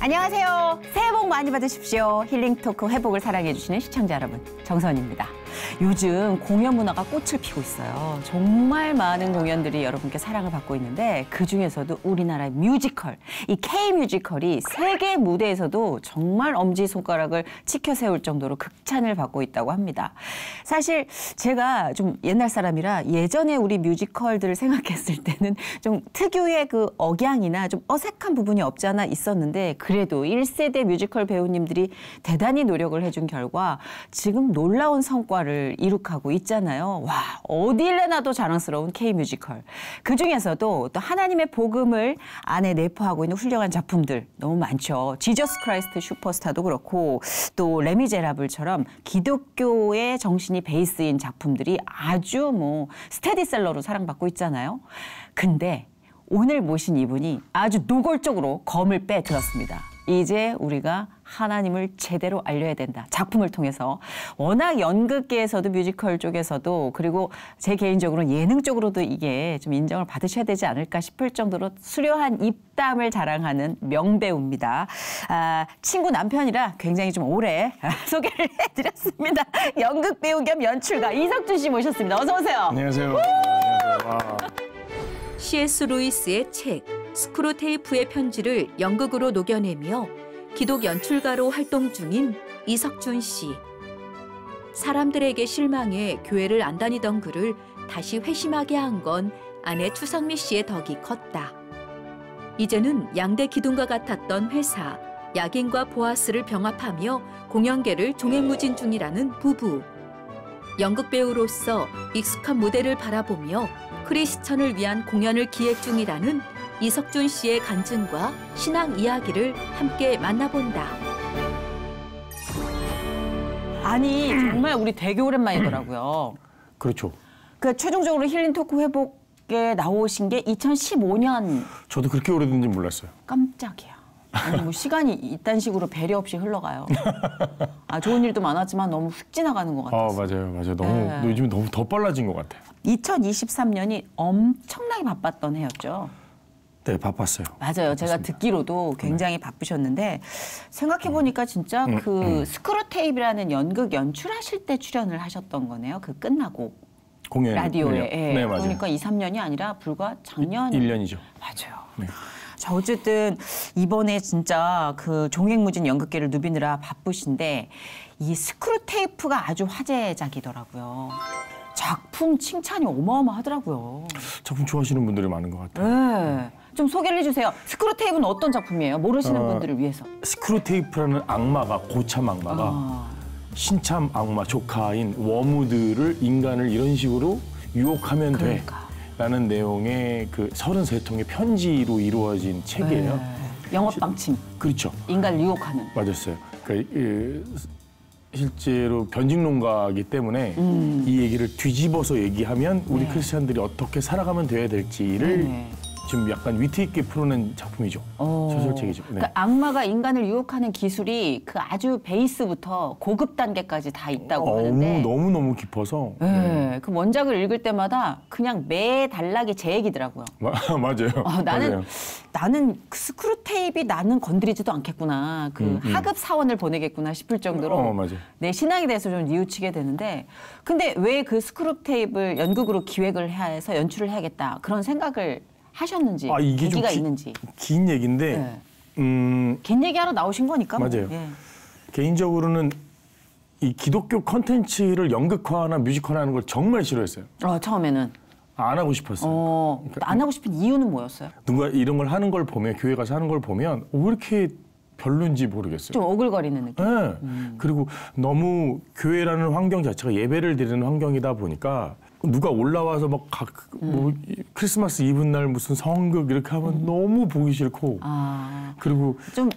안녕하세요. 새해 복 많이 받으십시오. 힐링 토크 회복을 사랑해주시는 시청자 여러분, 정선입니다. 요즘 공연 문화가 꽃을 피고 있어요. 정말 많은 공연들이 여러분께 사랑을 받고 있는데 그중에서도 우리나라의 뮤지컬, 이 K-뮤지컬이 세계 무대에서도 정말 엄지손가락을 치켜 세울 정도로 극찬을 받고 있다고 합니다. 사실 제가 좀 옛날 사람이라 예전에 우리 뮤지컬들을 생각했을 때는 좀 특유의 그 억양이나 좀 어색한 부분이 없지 않아 있었는데 그래도 1세대 뮤지컬 배우님들이 대단히 노력을 해준 결과 지금 놀라운 성과를 이룩하고 있잖아요. 와, 어딜 내놔도 자랑스러운 K-뮤지컬. 그중에서도 또 하나님의 복음을 안에 내포하고 있는 훌륭한 작품들 너무 많죠. 지저스 크라이스트 슈퍼스타도 그렇고 또 레미제라블처럼 기독교의 정신이 베이스인 작품들이 아주 뭐 스테디셀러로 사랑받고 있잖아요. 근데 오늘 모신 이분이 아주 노골적으로 검을 빼들었습니다. 이제 우리가 하나님을 제대로 알려야 된다. 작품을 통해서. 워낙 연극계에서도 뮤지컬 쪽에서도 그리고 제 개인적으로는 예능 쪽으로도 이게 좀 인정을 받으셔야 되지 않을까 싶을 정도로 수려한 입담을 자랑하는 명배우입니다. 친구 남편이라 굉장히 좀 오래 소개를 해드렸습니다. 연극 배우 겸 연출가 이석준 씨 모셨습니다. 어서 오세요. 안녕하세요. 안녕하세요. C.S. 루이스의 책 스크루테이프의 편지를 연극으로 녹여내며 기독 연출가로 활동 중인 이석준 씨. 사람들에게 실망해 교회를 안 다니던 그를 다시 회심하게 한 건 아내 추상미 씨의 덕이 컸다. 이제는 양대 기둥과 같았던 회사, 야긴과 보아스를 병합하며 공연계를 종횡무진 중이라는 부부. 연극 배우로서 익숙한 무대를 바라보며 크리스천을 위한 공연을 기획 중이라는 이석준 씨의 간증과 신앙 이야기를 함께 만나본다. 아니 정말 우리 되게 오랜만이더라고요. 그렇죠. 그 최종적으로 힐링 토크 회복에 나오신 게 2015년. 저도 그렇게 오래된지 몰랐어요. 깜짝이야. 아니 뭐 시간이 이딴 식으로 배려 없이 흘러가요. 좋은 일도 많았지만 너무 훅 지나가는 것 같아요. 맞아요. 너무 요즘 너무 더 빨라진 것 같아요. 2023년이 엄청나게 바빴던 해였죠. 네, 바빴어요. 맞아요. 제가 듣기로도 굉장히 바쁘셨는데 생각해보니까 진짜 그 스크루테이프라는 연극 연출하실 때 출연을 하셨던 거네요. 그 끝나고 공연 라디오에. 네, 맞아요. 그러니까 2, 3년이 아니라 불과 작년 1년이죠. 맞아요. 네. 자, 어쨌든 이번에 진짜 그 종횡무진 연극계를 누비느라 바쁘신데 이 스크루테이프가 아주 화제작이더라고요. 작품 칭찬이 어마어마하더라고요. 작품 좋아하시는 분들이 많은 것 같아요. 네. 좀 소개를 해주세요. 스크루테이프는 어떤 작품이에요? 모르시는 분들을 위해서. 스크루테이프라는 악마가, 고참 악마가 신참 악마 조카인 워무드를 인간을 이런 식으로 유혹하면 그러니까. 돼. 라는 내용의 그 33통의 편지로 이루어진 책이에요. 네. 영업 방침. 그렇죠. 인간을 유혹하는. 맞았어요. 그러니까 실제로 변직론가이기 때문에 이 얘기를 뒤집어서 얘기하면 우리 크리스찬들이 어떻게 살아가면 돼야 될지를 지금 약간 위트 있게 풀어낸 작품이죠. 소설책이죠. 네. 그러니까 악마가 인간을 유혹하는 기술이 그 아주 베이스부터 고급 단계까지 다 있다고 하는데 너무 깊어서. 그 원작을 읽을 때마다 그냥 매 단락이 제 얘기더라고요. 맞아요. 나는 그 스크루테이프이 나는 건드리지도 않겠구나. 그 하급 사원을 보내겠구나 싶을 정도로 맞아요. 내 신앙에 대해서 좀 뉘우치게 되는데 근데 왜 그 스크루테이프를 연극으로 기획을 해서 연출을 해야겠다 그런 생각을 하셨는지 이게 계기가 좀 있는지. 긴 얘기인데 긴 얘기하러 나오신 거니까. 맞아요. 뭐. 개인적으로는 이 기독교 콘텐츠를 연극화나 뮤지컬하는 걸 정말 싫어했어요. 처음에는. 안 하고 싶었어요. 안 하고 싶은 이유는 뭐였어요? 누가 이런 걸 하는 걸 보면 교회 가서 하는 걸 보면 왜 이렇게 별론지 모르겠어요. 좀 오글거리는 느낌. 네. 그리고 너무 교회라는 환경 자체가 예배를 드리는 환경이다 보니까 누가 올라와서 뭐 크리스마스 이브 날 무슨 성극 이렇게 하면 너무 보기 싫고 그리고 좀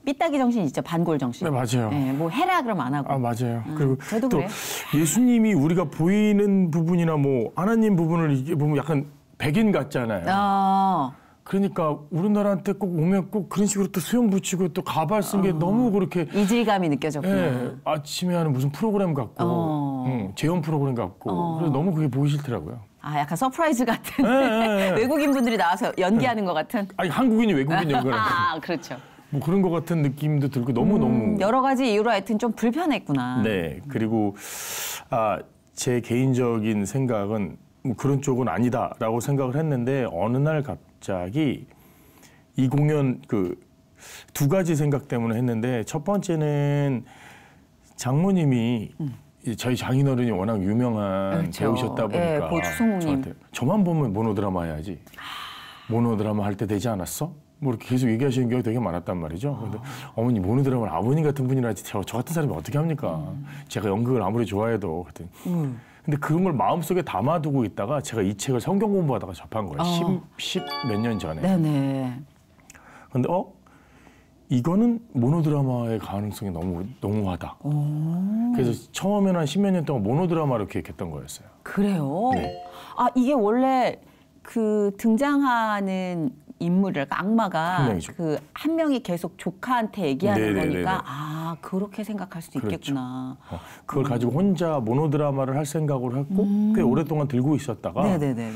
삐딱이 정신 있죠. 반골 정신. 네, 맞아요. 네, 뭐 해라 그러면 안 하고. 맞아요. 그리고 저도 또 그래요. 예수님이 우리가 보이는 부분이나 뭐 하나님 부분을 이게 보면 약간 백인 같잖아요. 그러니까 우리나라한테 꼭 오면 꼭 그런 식으로 또 수염 붙이고 또 가발 쓴 게 너무 그렇게 이질감이 느껴졌구나. 네, 아침에 하는 무슨 프로그램 같고 재연 프로그램 같고 그래서 너무 그게 보기 싫더라고요. 약간 서프라이즈 같은 네. 외국인 분들이 나와서 연기하는 것 같은. 아니 한국인이 외국인 연기를 그렇죠. 뭐 그런 것 같은 느낌도 들고 너무 여러 가지 이유로 하여튼 좀 불편했구나. 네. 그리고 제 개인적인 생각은 뭐 그런 쪽은 아니다라고 생각을 했는데 어느 날 갑자기 이 공연 두 가지 생각 때문에 했는데 첫 번째는 장모님이 저희 장인어른이 워낙 유명한 그렇죠. 배우셨다 보니까 예, 고 추성욱님. 저한테 저만 보면 모노드라마 해야지. 모노드라마 할 때 되지 않았어? 뭐 이렇게 계속 얘기하시는 경우가 되게 많았단 말이죠. 근데 어머니 모노드라마를 아버님 같은 분이라 하지 저 같은 사람이 어떻게 합니까? 제가 연극을 아무리 좋아해도 그랬더니 근데 그런 걸 마음속에 담아두고 있다가 제가 이 책을 성경 공부하다가 접한 거예요. 10 몇 년 전에. 네네. 근데 이거는 모노드라마의 가능성이 너무 농후하다. 그래서 처음에는 한 10몇 년 동안 모노드라마로 기획했던 거였어요. 그래요? 네. 이게 원래 그 등장하는 인물이랄까 한 악마가 명이죠. 한 명이 계속 조카한테 얘기하는 네네네네. 거니까 그렇게 생각할 수도 그렇죠. 있겠구나. 그걸 가지고 혼자 모노드라마를 할 생각을 했고 꽤 오랫동안 들고 있었다가 네네네.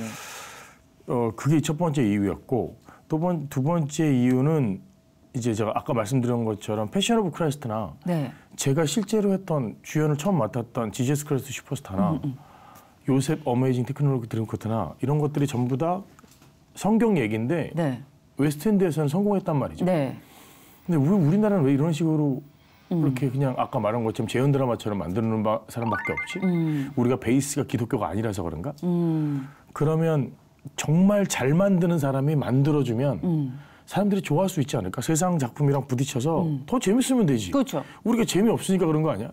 그게 첫 번째 이유였고 두 번째 이유는 이제 제가 아까 말씀드린 것처럼 패션 오브 크라이스트나 네. 제가 실제로 했던 주연을 처음 맡았던 지저스 크라이스트 슈퍼스타나 요셉 어메이징 테크놀로지 드림커트나 이런 것들이 전부 다 성경 얘기인데 네. 웨스트엔드에서는 성공했단 말이죠. 네. 근데 우리나라는 왜 이런 식으로 그렇게 그냥 아까 말한 것처럼 재현 드라마처럼 만드는 사람밖에 없지? 우리가 베이스가 기독교가 아니라서 그런가? 그러면 정말 잘 만드는 사람이 만들어주면 사람들이 좋아할 수 있지 않을까? 세상 작품이랑 부딪혀서 더 재밌으면 되지. 그렇죠. 우리가 재미없으니까 그런 거 아니야?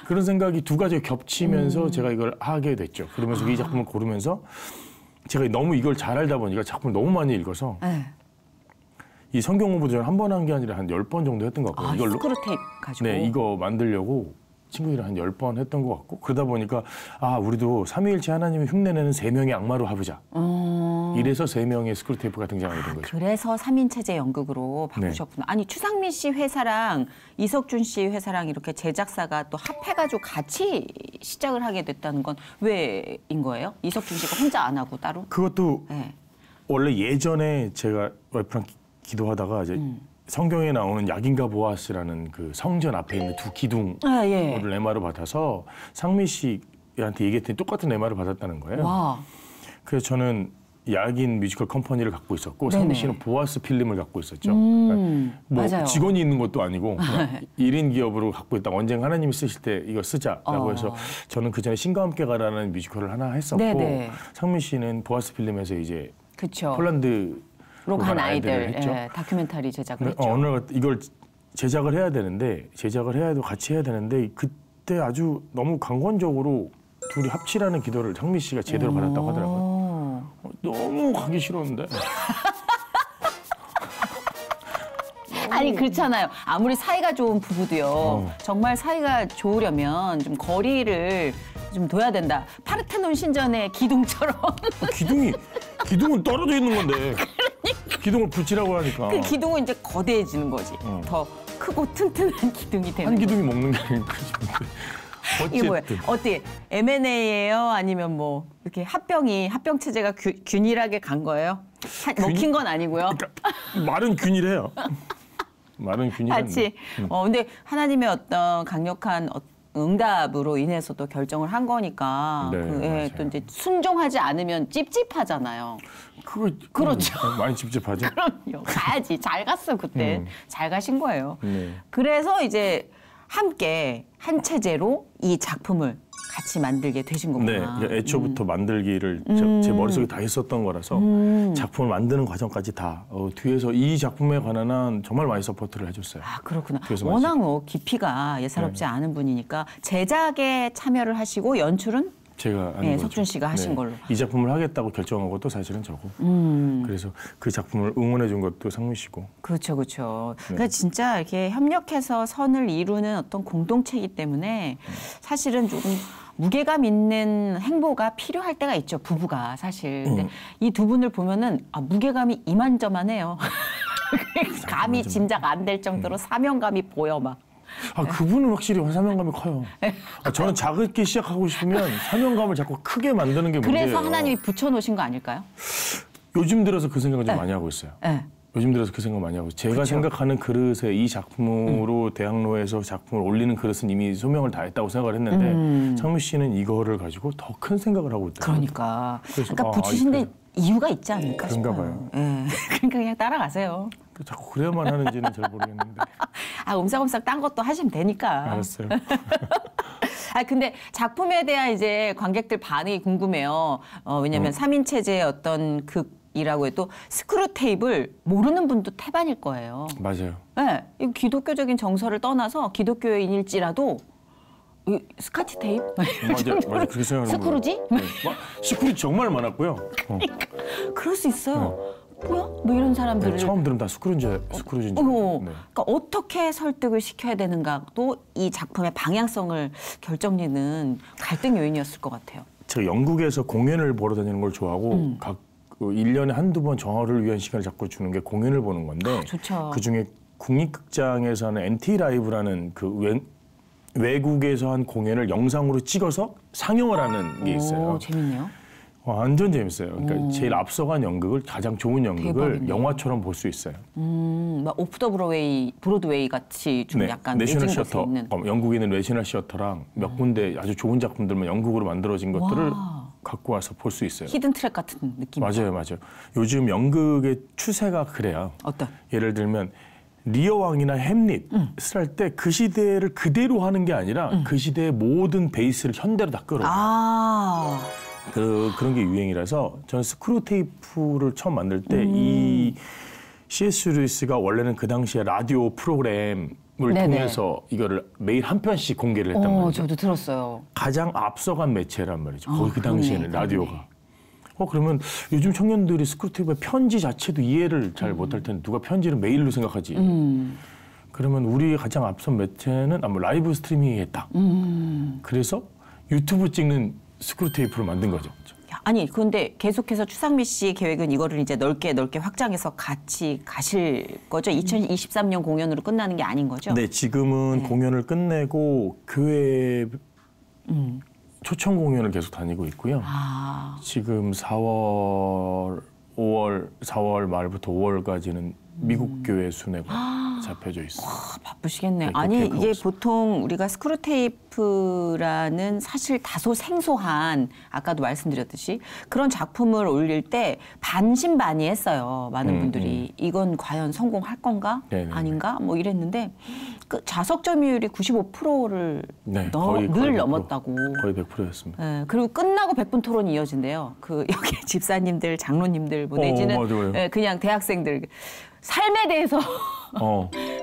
그런 생각이 두 가지가 겹치면서 제가 이걸 하게 됐죠. 그러면서 이 작품을 고르면서 제가 너무 이걸 잘 알다 보니까 작품을 너무 많이 읽어서 네. 이 성경 공부도 저는 한 번 한 게 아니라 한 10번 정도 했던 것 같거든요. 이걸로. 스크루 테이프 가지고. 네, 이거 만들려고 친구들이랑 한 10번 했던 것 같고 그러다 보니까 우리도 삼위일체 하나님이 흉내내는 3명의 악마로 해보자. 이래서 3명의 스크루테이프가 등장하게 된 거죠. 그래서 3인 체제 연극으로 바꾸셨구나. 아니 추상민 씨 회사랑 이석준 씨 회사랑 이렇게 제작사가 또 합해가지고 같이 시작을 하게 됐다는 건 왜인 거예요? 이석준 씨가 혼자 안 하고 따로? 그것도 네. 원래 예전에 제가 와이프랑 기도하다가 이제 성경에 나오는 야긴과 보아스라는 그 성전 앞에 있는 두 기둥을 예. 레마를 받아서 상민 씨한테 얘기했더니 똑같은 레마를 받았다는 거예요. 와. 그래서 저는 야긴 뮤지컬 컴퍼니를 갖고 있었고 네네. 상민 씨는 보아스 필름을 갖고 있었죠. 그러니까 뭐 맞아요. 직원이 있는 것도 아니고 그냥 1인 기업으로 갖고 있다가 언젠가 하나님이 쓰실 때 이거 쓰자라고 해서 저는 그전에 신과 함께 가라는 뮤지컬을 하나 했었고 네네. 상민 씨는 보아스 필름에서 이제 그렇죠. 폴란드 로간 아이들을 아이들 했죠. 다큐멘터리 제작을 했죠. 어느 날 이걸 제작을 해야 되는데 같이 해야 되는데 그때 아주 너무 강권적으로 둘이 합치라는 기도를 상민 씨가 제대로 받았다고 하더라고요. 너무 가기 싫었는데. 아니 그렇잖아요. 아무리 사이가 좋은 부부도요. 정말 사이가 좋으려면 좀 거리를 좀 둬야 된다. 파르테논 신전의 기둥처럼. 기둥은 떨어져 있는 건데. 기둥을 붙이라고 하니까. 그 기둥은 이제 거대해지는 거지. 더 크고 튼튼한 기둥이 되는 한 거지. 기둥이 먹는 게 아니고. 이게 뭐예요? 어쨌든. 어떻게 M&A예요? 아니면 뭐 이렇게 합병 체제가 균일하게 간 거예요? 먹힌 건 아니고요. 그러니까 말은 균일해요. 말은 균일한데. 같이. 근데 하나님의 어떤 강력한 응답으로 인해서도 결정을 한 거니까 네, 또 이제 순종하지 않으면 찝찝하잖아요. 그렇죠. 많이 찝찝하죠. 그럼요. 가야지. 잘 갔어 그때. 잘 가신 거예요. 네. 그래서 이제 함께 한 체제로 이 작품을 같이 만들게 되신 거구나. 네, 그러니까 애초부터 만들기를 제 머릿속에 다 있었던 거라서 작품을 만드는 과정까지 다 뒤에서 이 작품에 관한 한 정말 많이 서포트를 해줬어요. 그렇구나. 뒤에서 워낙 깊이가 예사롭지 않은 분이니까 제작에 참여를 하시고 연출은 제가 하는 거죠. 석준 씨가 하신 걸로. 이 작품을 하겠다고 결정한 것도 사실은 저고. 그래서 그 작품을 응원해 준 것도 상민 씨고. 그렇죠. 그러니까 진짜 이렇게 협력해서 선을 이루는 어떤 공동체이기 때문에 사실은 조금 무게감 있는 행보가 필요할 때가 있죠. 부부가 사실. 근데 이 두 분을 보면은 무게감이 이만저만해요. 감이 짐작 안 될 정도로 사명감이 보여 막. 그분은 확실히 사명감이 커요. 저는 작게 시작하고 싶으면 사명감을 자꾸 크게 만드는 게 문제예요. 그래서 하나님이 붙여놓으신 거 아닐까요? 요즘 들어서 그 생각을 좀 많이 하고 있어요. 네. 요즘 들어서 그 생각 많이 하고 제가 그쵸? 생각하는 그릇에 이 작품으로 대학로에서 작품을 올리는 그릇은 이미 소명을 다했다고 생각을 했는데 창미 씨는 이거를 가지고 더 큰 생각을 하고 있더라고요. 그러니까. 그래서, 그러니까 붙이신데 이유가 있지 않을까 그런가 싶어요. 봐요. 예. 그러니까 그냥 따라가세요. 자꾸 그래야만 하는지는 잘 모르겠는데. 아, 옴싹옴싹 딴 것도 하시면 되니까. 알았어요. 아, 근데 작품에 대한 이제 관객들 반응이 궁금해요. 왜냐면 3인 체제의 어떤 극이라고 해도 스크루테이프를 모르는 분도 태반일 거예요. 맞아요. 네, 이 기독교적인 정서를 떠나서 기독교인일지라도 이 스카치 테이프? 맞아요. 그렇게 생각하는 스크루지? 거예요. 네. 스크루지 정말 많았고요. 그럴 수 있어요. 뭐야? 뭐 이런 사람들을. 네, 처음 들으면 다 스크루지인 줄 알아요. 네. 그러니까 어떻게 설득을 시켜야 되는가도 이 작품의 방향성을 결정짓는 갈등 요인이었을 것 같아요. 제가 영국에서 공연을 보러 다니는 걸 좋아하고 각 1년에 한두 번 저를 위한 시간을 자꾸 주는 게 공연을 보는 건데 좋죠. 그중에 국립극장에서 하는 NT 라이브라는 그 외국에서 한 공연을 영상으로 찍어서 상영을 하는 게 있어요. 오, 재밌네요. 완전 재밌어요. 그러니까 제일 앞서간 연극을 가장 좋은 연극을 대박이네. 영화처럼 볼 수 있어요. 막 오프 더 브로드웨이 같이 좀 약간 내셔널 내진 곳에 시어터, 있는. 영국에 있는 내셔널 시어터랑 몇 군데 아주 좋은 작품들만 영국으로 만들어진 것들을 와. 갖고 와서 볼 수 있어요. 히든 트랙 같은 느낌. 맞아요. 요즘 연극의 추세가 그래요. 어떤? 예를 들면 리어 왕이나 햄릿을 할 때 그 시대를 그대로 하는 게 아니라 그 시대의 모든 베이스를 현대로 다 끌어요. 아. 그런 게 유행이라서 저는 스크루테이프를 처음 만들 때 이 C.S. 루이스가 원래는 그 당시에 라디오 프로그램을 네네. 통해서 이거를 매일 한 편씩 공개를 했단 말이죠. 저도 들었어요. 가장 앞서간 매체란 말이죠. 거기 그 당시에는 그러네. 라디오가. 그러면 요즘 청년들이 스크루테이프의 편지 자체도 이해를 잘 못할 텐데 누가 편지를 메일로 생각하지. 그러면 우리의 가장 앞선 매체는 아마 라이브 스트리밍이 했다. 그래서 유튜브 찍는 스크루테이프를 만든 거죠. 아니 근데 계속해서 추상미 씨 계획은 이거를 이제 넓게 확장해서 같이 가실 거죠? 2023년 공연으로 끝나는 게 아닌 거죠? 네, 지금은 공연을 끝내고 교회 초청 공연을 계속 다니고 있고요. 아. 지금 4월 말부터 5월까지는 미국 교회 순회가 잡혀져 있어요. 바쁘시겠네. 네, 아니 계획하고 이게 있어요. 보통 우리가 스크루테이프라는 사실 다소 생소한 아까도 말씀드렸듯이 그런 작품을 올릴 때 반신반의했어요. 많은 분들이 이건 과연 성공할 건가 네네네. 아닌가 뭐 이랬는데 그 좌석 점유율이 95%를 네, 거의 늘 100%. 넘었다고. 거의 100%였습니다. 예, 그리고 끝나고 100분 토론이 이어진대요. 그 여기 집사님들, 장로님들 뭐 내지는 맞아요. 예, 그냥 대학생들 삶에 대해서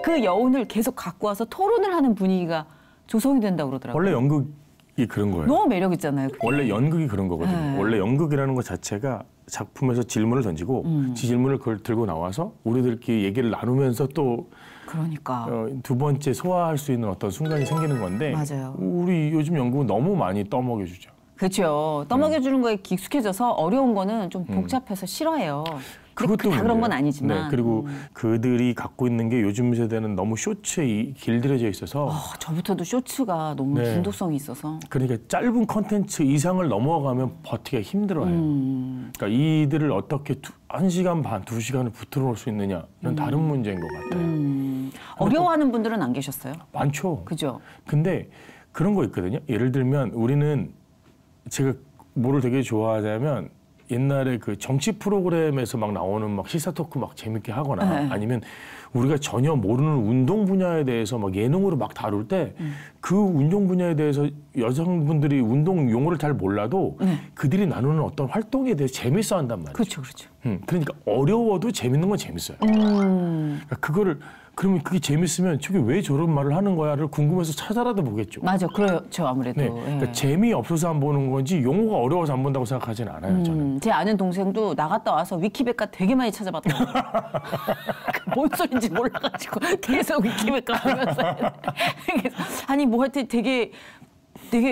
그 여운을 계속 갖고 와서 토론을 하는 분위기가 조성이 된다고 그러더라고요. 원래 연극이 그런 거예요. 너무 매력 있잖아요. 그게. 원래 연극이 그런 거거든요. 네. 원래 연극이라는 것 자체가 작품에서 질문을 던지고 그 질문을 그걸 들고 나와서 우리들끼리 얘기를 나누면서 또 그러니까. 두 번째 소화할 수 있는 어떤 순간이 생기는 건데 맞아요. 우리 요즘 연극은 너무 많이 떠먹여주죠. 그렇죠. 떠먹여주는 거에 익숙해져서 어려운 거는 좀 복잡해서 싫어해요. 그것도 다 그런 건 문제예요. 아니지만. 네, 그리고 그들이 갖고 있는 게 요즘 세대는 너무 쇼츠에 길들여져 있어서 저부터도 쇼츠가 너무 네. 중독성이 있어서. 그러니까 짧은 컨텐츠 이상을 넘어가면 버티기가 힘들어요. 그러니까 이들을 어떻게 1시간 반, 2시간을 붙들어 놓을 수 있느냐는 다른 문제인 것 같아요. 어려워하는 분들은 안 계셨어요? 많죠. 그죠? 근데 그런 거 있거든요. 예를 들면 우리는 제가 뭐를 되게 좋아하자면 옛날에 그 정치 프로그램에서 막 나오는 막 시사 토크 막 재밌게 하거나 네. 아니면 우리가 전혀 모르는 운동 분야에 대해서 막 예능으로 막 다룰 때 그 운동 분야에 대해서 여성분들이 운동 용어를 잘 몰라도 그들이 나누는 어떤 활동에 대해서 재밌어 한단 말이에요. 그렇죠, 그렇죠. 그러니까 어려워도 재밌는 건 재밌어요. 그러니까 그거를 그러면 그게 재밌으면 저게 왜 저런 말을 하는 거야를 궁금해서 찾아라도 보겠죠. 맞아, 그렇죠, 아무래도. 네, 예. 그러니까 재미없어서 안 보는 건지 용어가 어려워서 안 본다고 생각하지는 않아요. 저는. 제 아는 동생도 나갔다 와서 위키백과 되게 많이 찾아봤다고. 뭔 소린지 몰라가지고 계속 위키백과 보면서. 아니 뭐 하여튼 되게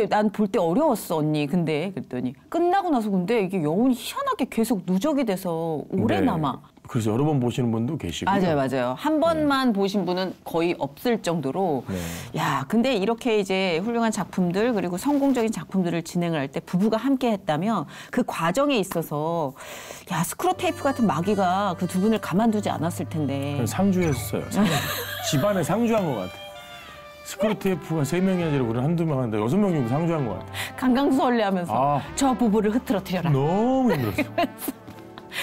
난 볼 때 어려웠어 언니. 근데 그랬더니 끝나고 나서 근데 이게 여운이 희한하게 계속 누적이 돼서 오래 네. 남아. 그래서 여러 번 보시는 분도 계시고. 맞아요. 한 번만 보신 분은 거의 없을 정도로. 네. 야, 근데 이렇게 이제 훌륭한 작품들 그리고 성공적인 작품들을 진행을 할 때 부부가 함께 했다면 그 과정에 있어서 야, 스크루테이프 같은 마귀가 그 두 분을 가만두지 않았을 텐데. 상주했어요. 집안에 상주한 것 같아. 스크루테이프가 3명이 아니라 우리 한두 명 하는데 6명 정도 상주한 것 같아. 강강수월래 하면서 저 부부를 흐트러뜨려라. 너무 힘들었어.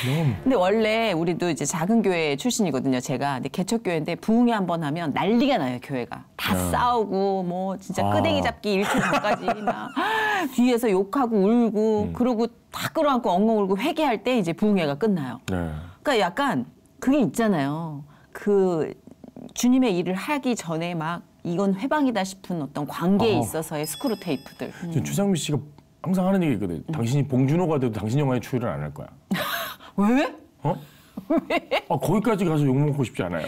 너무. 근데 원래 우리도 이제 작은 교회 출신이거든요, 제가. 근데 개척교회인데 부흥회 한번 하면 난리가 나요, 교회가. 다 싸우고 뭐 진짜 끄댕이 잡기 일초 전까지 막 뒤에서 욕하고 울고 그러고 다 끌어안고 엉엉 울고 회개할 때 이제 부흥회가 끝나요. 네. 그러니까 약간 그게 있잖아요. 그 주님의 일을 하기 전에 막 이건 회방이다 싶은 어떤 관계에 있어서의 스크루테이프들. 추상미 씨가 항상 하는 얘기 있거든. 당신이 봉준호가 돼도 당신 영화에 출연 안 할 거야. 왜? 어? 왜? 거기까지 가서 욕먹고 싶지 않아요.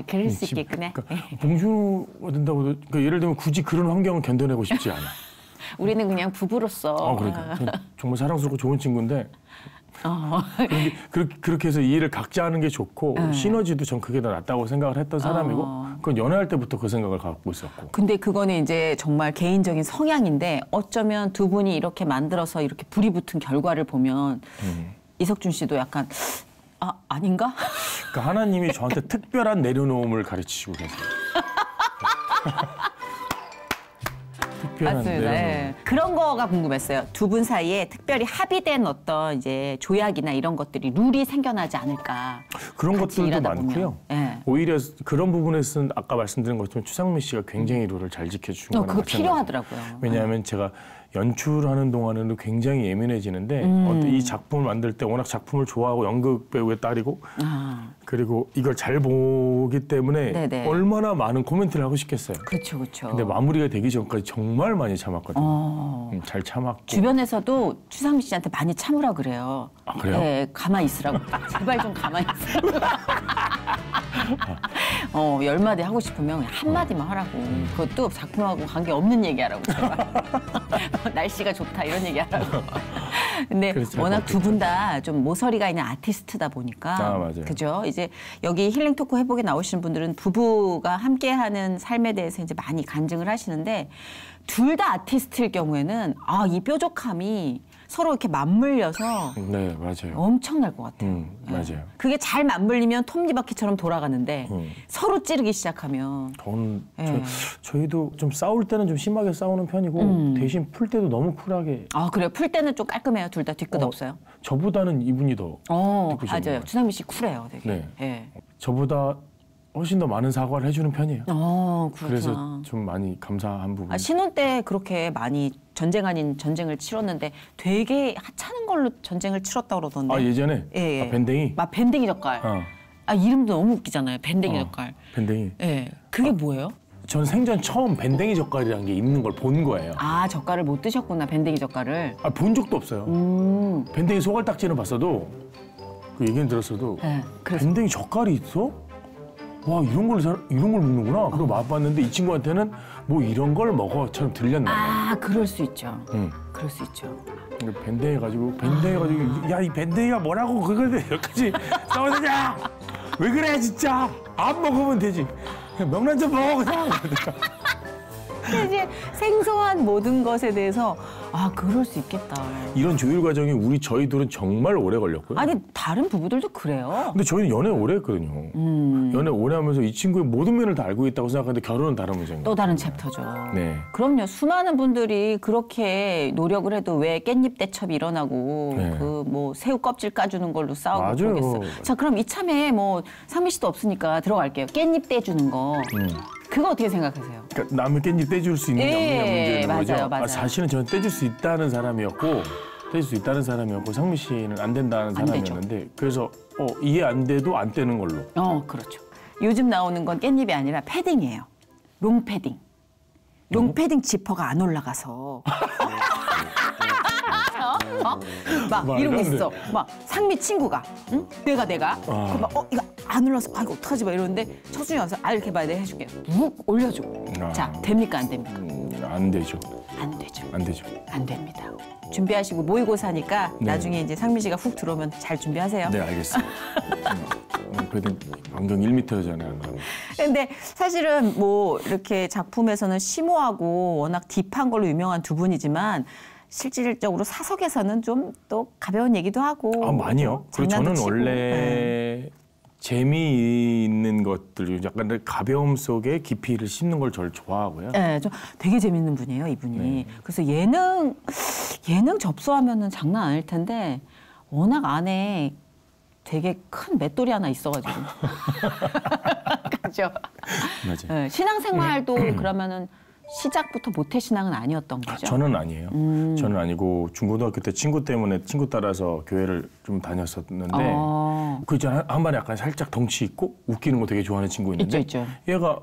그럴 수 있겠구나. 그러니까 봉준호가 된다고 해도 그러니까 예를 들면 굳이 그런 환경을 견뎌내고 싶지 않아. 우리는 그냥 부부로서. 그러니까 정말 사랑스럽고 좋은 친구인데 그렇게 해서 이해를 각자 하는 게 좋고 시너지도 전 그게 더 낫다고 생각을 했던 사람이고 그건 연애할 때부터 그 생각을 갖고 있었고. 근데 그거는 이제 정말 개인적인 성향인데 어쩌면 두 분이 이렇게 만들어서 이렇게 불이 붙은 결과를 보면 이석준 씨도 약간 아닌가? 그러니까 하나님이 저한테 특별한 내려놓음을 가르치시고 계세요. 맞습니다. 네. 그런 거가 궁금했어요. 두 분 사이에 특별히 합의된 어떤 이제 조약이나 이런 것들이 룰이 생겨나지 않을까. 그런 것들도 많고요. 네. 오히려 그런 부분에서는 아까 말씀드린 것처럼 추상미 씨가 굉장히 룰을 잘 지켜주신 거는 그거 필요하더라고요. 왜냐하면 제가 연출하는 동안에는 굉장히 예민해지는데 이 작품을 만들 때 워낙 작품을 좋아하고 연극 배우의 딸이고 그리고 이걸 잘 보기 때문에 네네. 얼마나 많은 코멘트를 하고 싶겠어요. 그렇죠, 그렇죠. 근데 마무리가 되기 전까지 정말 많이 참았거든요. 잘 참았고. 주변에서도 추상미 씨한테 많이 참으라 그래요. 그래요? 네, 가만히 있으라고. 제발 좀 가만히 있으라고. 10마디 하고 싶으면 한마디만 하라고. 그것도 작품하고 관계없는 얘기하라고. 날씨가 좋다 이런 얘기하라고. 근데 워낙 두 분 다 좀 모서리가 있는 아티스트다 보니까. 맞아요. 그죠? 이제 여기 힐링 토크 회복에 나오시는 분들은 부부가 함께하는 삶에 대해서 이제 많이 간증을 하시는데 둘 다 아티스트일 경우에는 이 뾰족함이 서로 이렇게 맞물려서 네, 맞아요. 엄청날 것 같아요. 맞아요. 그게 잘 맞물리면 톱니바퀴처럼 돌아가는데 서로 찌르기 시작하면. 저희도 좀 싸울 때는 좀 심하게 싸우는 편이고 대신 풀 때도 너무 쿨하게. 그래요? 풀 때는 좀 깔끔해요? 둘 다 뒤끝 없어요? 저보다는 이분이 더. 맞아요. 추상미 씨 쿨해요, 되게. 네. 네. 저보다 훨씬 더 많은 사과를 해주는 편이에요. 그렇구나. 그래서 좀 많이 감사한 부분. 신혼 때 그렇게 많이 전쟁 아닌 전쟁을 치렀는데 되게 하찮은 걸로 전쟁을 치렀다고 그러던데. 예전에? 예. 밴댕이? 밴댕이 젓갈. 이름도 너무 웃기잖아요. 밴댕이 젓갈. 밴댕이. 예. 그게 뭐예요? 전 생전 처음 밴댕이 젓갈이라는 게 있는 걸 본 거예요. 젓갈을 못 드셨구나, 밴댕이 젓갈을. 본 적도 없어요. 밴댕이 소갈딱지는 봤어도 그 얘기는 들었어도 밴댕이 젓갈이 있어? 와, 이런 걸 먹는구나. 그리고 맛봤는데 이 친구한테는 뭐 이런 걸 먹어처럼 들렸나 봐요. 그럴 수 있죠. 그럴 수 있죠. 밴댕이 가지고 야, 이 밴댕이가 뭐라고 그걸 여기까지 싸우느냐? 왜 그래 진짜? 안 먹으면 되지. 그냥 명란젓 먹어 그냥. 근데 이제 생소한 모든 것에 대해서 그럴 수 있겠다. 이런 조율 과정이 저희들은 정말 오래 걸렸고요. 다른 부부들도 그래요. 근데 저희는 연애 오래 했거든요. 연애 오래 하면서 이 친구의 모든 면을 다 알고 있다고 생각하는데 결혼은 다른 문제인 거예요. 또 다른 챕터죠. 네. 그럼요. 수많은 분들이 그렇게 노력을 해도 왜 깻잎 대첩이 일어나고 새우 껍질 까주는 걸로 싸우고 그러겠어요. 자, 그럼 이참에 상미 씨도 없으니까 들어갈게요. 깻잎 떼주는 거. 그거 어떻게 생각하세요? 그러니까 남의 깻잎 떼줄 수 있는 문제는 거죠. 맞아요. 사실은 저는 떼줄 수 있다는 사람이었고 상미 씨는 안 된다는 사람이었는데 그래서 이해 안 돼도 안 떼는 걸로. 그렇죠. 요즘 나오는 건 깻잎이 아니라 패딩이에요. 롱패딩. 롱패딩 지퍼가 안 올라가서. 막 말도 이런 게 안 돼. 있어. 막 상미 친구가, 응? 내가. 그럼 막 이거 안 올라서 이거 어떡하지 막 이러는데 철순이 와서 이렇게 봐야 돼 해줄게. 묵 올려줘. 자, 됩니까 안 됩니까? 안 되죠. 안 되죠. 안 되죠. 안 됩니다. 준비하시고 모의고사니까 네. 나중에 이제 상미 씨가 훅 들어오면 잘 준비하세요. 네, 알겠습니다. 그래도 안경 1m잖아요. 근데 사실은 뭐 이렇게 작품에서는 심오하고 워낙 딥한 걸로 유명한 두 분이지만 실질적으로 사석에서는 좀 또 가벼운 얘기도 하고. 많이요. 그리고 장난도 저는 치고. 원래 재미있는 것들, 약간 가벼움 속에 깊이를 씹는 걸 저를 좋아하고요. 네, 좀 되게 재밌는 분이에요, 이분이. 네. 그래서 예능 접수하면은 장난 아닐 텐데 워낙 안에 되게 큰 맷돌이 하나 있어가지고. 그죠? 맞아요. 네, 신앙생활도 그러면은 시작부터 모태신앙은 아니었던 거죠? 저는 아니에요. 저는 아니고 중고등학교 때 친구 때문에 친구 따라서 교회를 좀 다녔었는데 그 있잖아요. 한 반에 약간 살짝 덩치 있고 웃기는 거 되게 좋아하는 친구 있는데 있죠. 얘가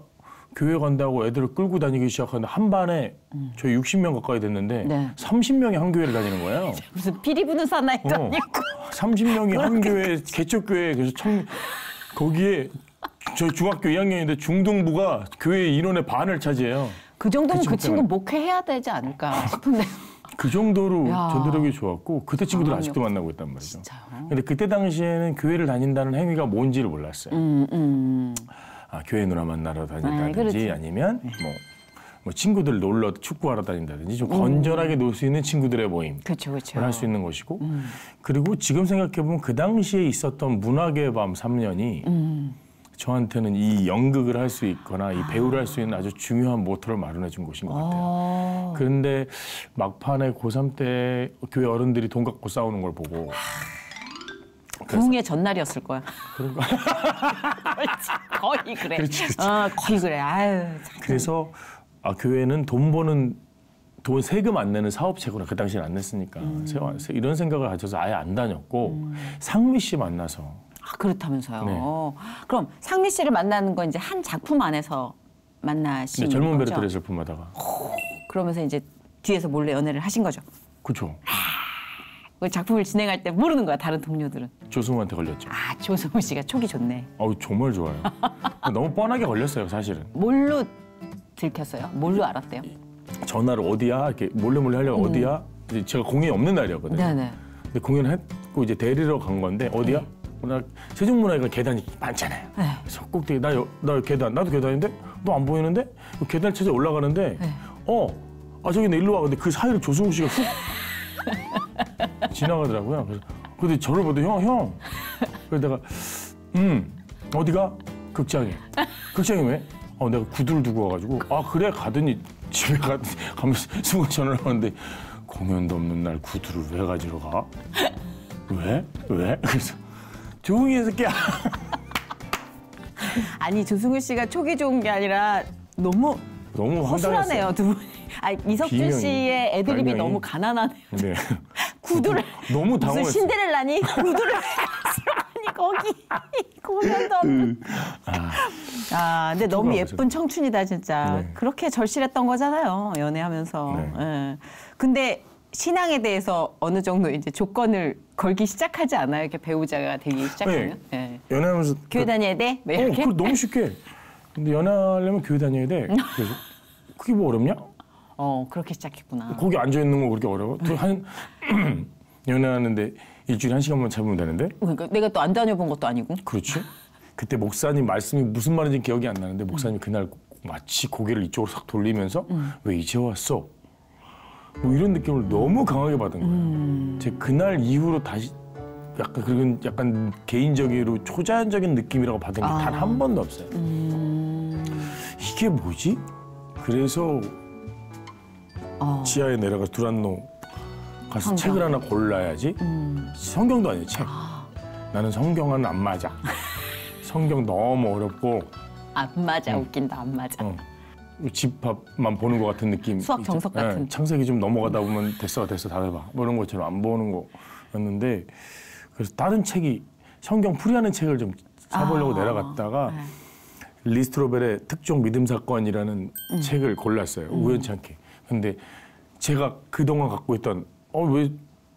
교회 간다고 애들을 끌고 다니기 시작하는데 한 반에 저희 60명 가까이 됐는데 네. 30명이 한 교회를 다니는 거예요. 무슨 피리 부는 사나이도 아니고. 30명이 한 교회, 개척교회. 그래서 거기에 저희 중학교 2학년인데 중등부가 교회 인원의 반을 차지해요. 그 정도면 그 친구 친구 때문에. 목회해야 되지 않을까 싶은데. 그 정도로 야. 전도력이 좋았고 그때 친구들 아, 아직도 만나고 있단 말이죠. 진짜요? 근데 그때 당시에는 교회를 다닌다는 행위가 뭔지를 몰랐어요. 교회 누나 만나러 다닌다든지 그렇지. 아니면 뭐 친구들 놀러 축구하러 다닌다든지 좀 건전하게 놀 수 있는 친구들의 모임. 그렇죠. 할 수 있는 것이고 그리고 지금 생각해보면 그 당시에 있었던 문학의 밤 3년이 저한테는 이 연극을 할 수 있거나 이 배우를 할 수 있는 아주 중요한 모토를 마련해 준 곳인 것 같아요. 그런데 막판에 고3 때 교회 어른들이 돈 갖고 싸우는 걸 보고 부흥의 전날이었을 거야. 그런가? 거의 그래. 그렇지. 거의 그래. 아유. 그래서 교회는 돈 세금 안 내는 사업체구나. 그 당시엔 안 냈으니까. 이런 생각을 가져서 아예 안 다녔고 상미 씨 만나서 그렇다면서요. 네. 그럼 상미 씨를 만나는 건 이제 한 작품 안에서 만나신 거죠? 젊은 베르테르 슬픔하다가 그러면서 이제 뒤에서 몰래 연애를 하신 거죠. 그렇죠. 그 작품을 진행할 때 모르는 거야, 다른 동료들은. 조승우한테 걸렸죠. 조승우 씨가 촉이 좋네. 정말 좋아요. 너무 뻔하게 걸렸어요, 사실은. 뭘로 들켰어요? 뭘로 알았대요? 전화를 어디야? 이렇게 몰래 하려고 어디야? 이제 제가 공연이 없는 날이었거든요. 네네. 근데 공연했고 이제 데리러 간 건데 어디야? 나 세종문화회관 계단이 많잖아요. 네. 그래서 꼭대기 나 계단 나도 계단인데 너 안 보이는데 계단 찾아 올라가는데 저기 내 일로 와. 근데 그 사이를 조승우 씨가 훅 지나가더라고요. 근데 저를 보더니 형. 그래서 내가 어디가? 극장에. 극장에 왜? 내가 구두를 두고 와가지고 그래 가더니 집에 가면서 승우 전화를 하는데 공연도 없는 날 구두를 왜 가지러 가? 왜? 그래서 조용히 해서 깨. 아니 조승우 씨가 촉이 좋은 게 아니라 너무 허술하네요, 황당했어요. 두 분이. 이석준 비명이, 씨의 애드립이 발명이. 너무 가난하네요. 네. 구두를 너무 무슨 당황했어요. 신데렐라니 구두를 아니 거기 공연도 없는. 근데 너무 들어가면서. 예쁜 청춘이다 진짜. 네. 그렇게 절실했던 거잖아요, 연애하면서. 네. 예. 근데 신앙에 대해서 어느 정도 이제 조건을 걸기 시작하지 않아요? 이렇게 배우자가 되기 시작하면? 예. 연애하면서 교회 다녀야 돼? 뭐 이렇게? 너무 쉽게. 근데 연애하려면 교회 다녀야 돼. 그래서 그게 뭐 어렵냐? 그렇게 시작했구나. 거기 앉아 있는 거 그렇게 어려워? 연애하는데 일주일에 1시간만 잡으면 되는데? 그러니까 내가 또 안 다녀본 것도 아니고. 그렇지. 그때 목사님 말씀이 무슨 말인지 기억이 안 나는데 목사님이 그날 마치 고개를 이쪽으로 싹 돌리면서 왜 이제 왔어? 뭐 이런 느낌을 너무 강하게 받은 거예요. 제가 그날 이후로 다시 약간 개인적으로 초자연적인 느낌이라고 받은 게 단 한 번도 없어요. 이게 뭐지? 그래서 지하에 내려가서 두란노 가서 책을 하나 골라야지. 성경도 아니에요, 책. 나는 성경은 안 맞아. 성경 너무 어렵고. 안 맞아, 웃긴다, 안 맞아. 집합만 보는 것 같은 느낌. 수학 정석 같은. 창세기 좀 넘어가다 보면 됐어 다들 봐. 뭐 이런 것처럼 안 보는 거였는데 그래서 다른 책이 성경 풀이하는 책을 좀 사보려고 내려갔다가 리스트로벨의 특종 믿음 사건이라는 책을 골랐어요. 우연치 않게. 근데 제가 그동안 갖고 있던 왜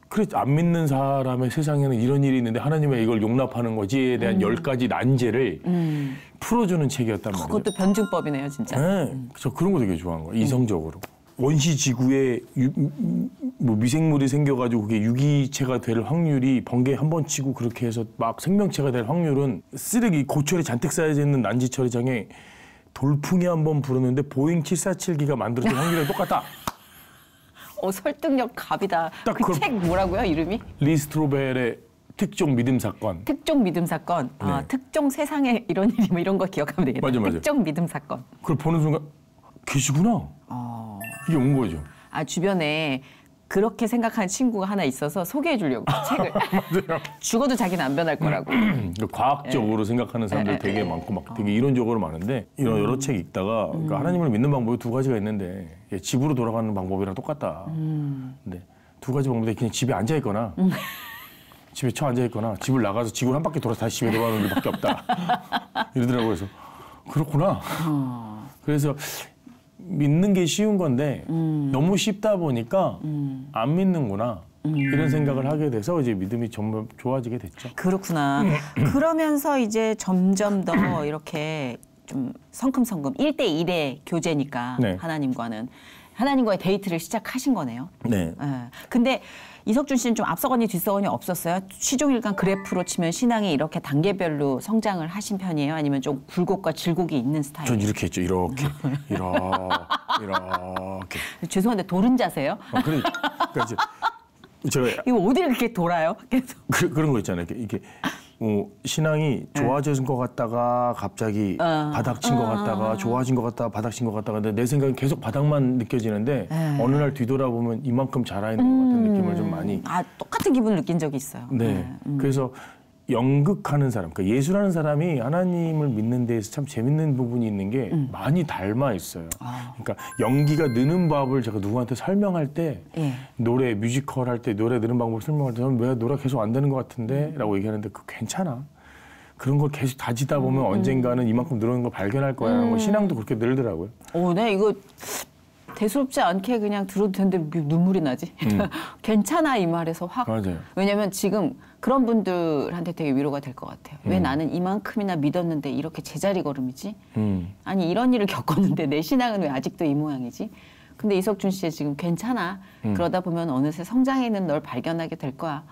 그래 안 믿는 사람의 세상에는 이런 일이 있는데 하나님은 이걸 용납하는 거지에 대한 10가지 난제를 풀어주는 책이었단 말이에요. 그것도 변증법이네요, 진짜. 네, 저 그런 거 되게 좋아하는 거예요. 이성적으로. 원시 지구에 뭐 미생물이 생겨가지고 그게 유기체가 될 확률이 번개 한 번 치고 그렇게 해서 막 생명체가 될 확률은 쓰레기 고철이 잔뜩 쌓여져 있는 난지 처리장에 돌풍이 한 번 불었는데 보잉 747기가 만들어진 확률이랑 똑같다. 설득력 갑이다. 딱 그 책 뭐라고요, 이름이? 리 스트로벨의 특종 믿음 사건. 특종 믿음 사건. 아, 네. 특종 세상에 이런 일이 뭐 이런 거 기억하면 되겠다. 맞아. 특종 믿음 사건. 그걸 보는 순간 계시구나. 이게 온 거죠. 아, 주변에 그렇게 생각하는 친구가 하나 있어서 소개해 주려고 책을. 맞아요. 죽어도 자기는 안 변할 거라고. 과학적으로 생각하는 사람들 되게 많고 막 되게 이론적으로 많은데 이런 여러 책 읽다가 그러니까 하나님을 믿는 방법이 두 가지가 있는데 집으로 돌아가는 방법이랑 똑같다. 근데 두 가지 방법인데 그냥 집에 앉아 있거나 집에 처 앉아 있거나 집을 나가서 지구를 한 바퀴 돌아서 다시 집에 돌아가는 게밖에 없다. 이러더라고요. 그래서 그렇구나. 그래서 믿는 게 쉬운 건데 너무 쉽다 보니까 안 믿는구나. 이런 생각을 하게 돼서 이제 믿음이 정말 좋아지게 됐죠. 그렇구나. 그러면서 이제 점점 더 이렇게 좀 성큼성큼 1대1의 교제니까 네. 하나님과의 데이트를 시작하신 거네요. 네. 예. 근데 이석준 씨는 좀 앞서거니 뒤서거니 없었어요? 시종일관 그래프로 치면 신앙이 이렇게 단계별로 성장을 하신 편이에요? 아니면 좀 굴곡과 질곡이 있는 스타일이에요? 전 이렇게 했죠. 이렇게. 이렇게. 죄송한데 도른자세요? 그러니까 이제 제가 이거 어디를 그렇게 돌아요? 계속. 그런 거 있잖아요. 이렇게 신앙이 좋아진 것 같다가 갑자기 바닥친 것 같다가 좋아진 것 같다가 바닥친 것 같다가 근데 내 생각은 계속 바닥만 느껴지는데 어느 날 뒤돌아보면 이만큼 자라있는 것 같은 느낌을 좀 많이. 아, 똑같은 기분을 느낀 적이 있어요. 네. 그래서 연극하는 사람, 그러니까 예술하는 사람이 하나님을 믿는 데에서 참 재밌는 부분이 있는 게 많이 닮아 있어요. 그러니까 연기가 느는 법을 제가 누구한테 설명할 때 노래, 뮤지컬 할 때 노래 느는 방법을 설명할 때 저는 왜 노래가 계속 안 되는 것 같은데? 라고 얘기하는데 그거 괜찮아. 그런 걸 계속 다지다 보면 언젠가는 이만큼 늘어난 걸 발견할 거야. 라는 거 신앙도 그렇게 늘더라고요. 네, 이거 대수롭지 않게 그냥 들어도 되는데 눈물이 나지. 괜찮아 이 말에서 확. 맞아요. 왜냐면 지금 그런 분들한테 되게 위로가 될 것 같아요. 왜 나는 이만큼이나 믿었는데 이렇게 제자리 걸음이지? 아니 이런 일을 겪었는데 내 신앙은 왜 아직도 이 모양이지? 근데 이석준 씨의 지금 괜찮아. 그러다 보면 어느새 성장해 있는 널 발견하게 될 거야.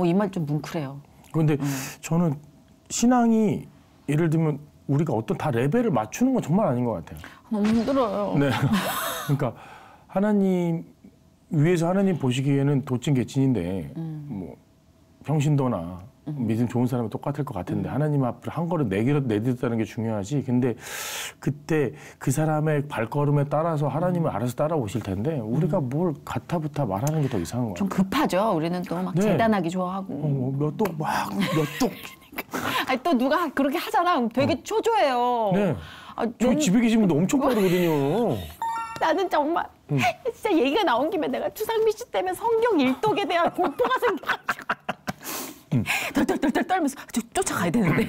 이 말 좀 뭉클해요. 그런데 저는 신앙이 예를 들면 우리가 어떤 다 레벨을 맞추는 건 정말 아닌 것 같아요. 너무 힘들어요. 네. 그러니까 하나님 위에서 하나님 보시기에는 도찐개찐인데 뭐 평신도나 믿음 좋은 사람은 똑같을 것 같은데 하나님 앞으로 한 걸음 내딛었다는 게 중요하지. 근데 그때 그 사람의 발걸음에 따라서 하나님은 알아서 따라오실 텐데 우리가 뭘 가타부타 말하는 게 더 이상한 거야. 좀 급하죠. 우리는 또 막 네. 재단하기 좋아하고. 몇 쪽. 아니 또 누가 그렇게 하잖아. 되게 초조해요. 네. 아, 저희 집에 계신 분도 엄청 빠르거든요. 나는 정말 진짜 얘기가 나온 김에 내가 추상미 씨 때문에 성경 일독에 대한 공포가 생겨가지고 덜덜덜덜 떨면서 쫓아가야 되는데